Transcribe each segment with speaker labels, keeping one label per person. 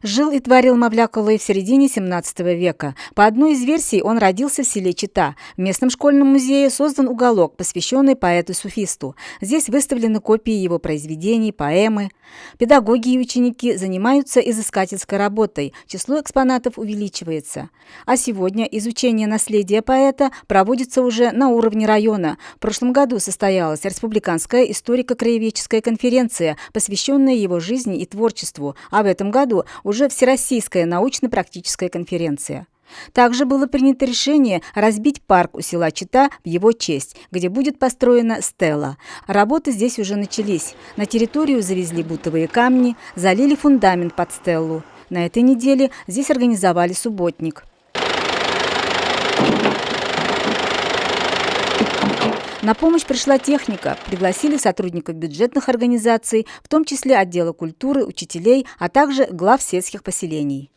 Speaker 1: Жил и творил Мавлякулы в середине 17 века. По одной из версий, он родился в селе Чита. В местном школьном музее создан уголок, посвященный поэту-суфисту. Здесь выставлены копии его произведений, поэмы. Педагоги и ученики занимаются изыскательской работой. Число экспонатов увеличивается. А сегодня изучение наследия поэта проводится уже на уровне района. В прошлом году состоялась республиканская историко-краеведческая конференция, посвященная его жизни и творчеству, а в этом году уже Всероссийская научно-практическая конференция. Также было принято решение разбить парк у села Чита в его честь, где будет построена стела. Работы здесь уже начались. На территорию завезли бутовые камни, залили фундамент под стеллу. На этой неделе здесь организовали субботник. На помощь пришла техника. Пригласили сотрудников бюджетных организаций, в том числе отдела культуры, учителей, а также глав сельских поселений.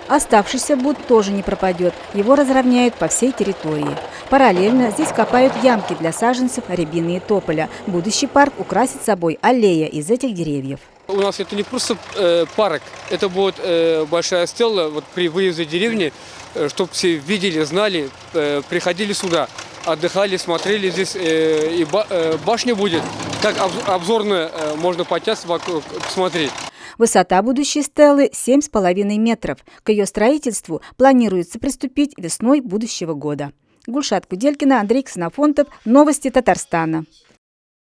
Speaker 1: Оставшийся бут тоже не пропадет. Его разровняют по всей территории. Параллельно здесь копают ямки для саженцев рябины и тополя. Будущий парк украсит собой аллея из этих деревьев.
Speaker 2: У нас это не просто парк, это будет большая стела вот при выезде деревни, чтобы все видели, знали, приходили сюда, отдыхали, смотрели здесь, и башня будет, как обзорная, можно подняться вокруг, посмотреть.
Speaker 1: Высота будущей стелы 7,5 метров. К ее строительству планируется приступить весной будущего года. Гульшат Куделькина, Андрей Ксенофонтов. Новости Татарстана.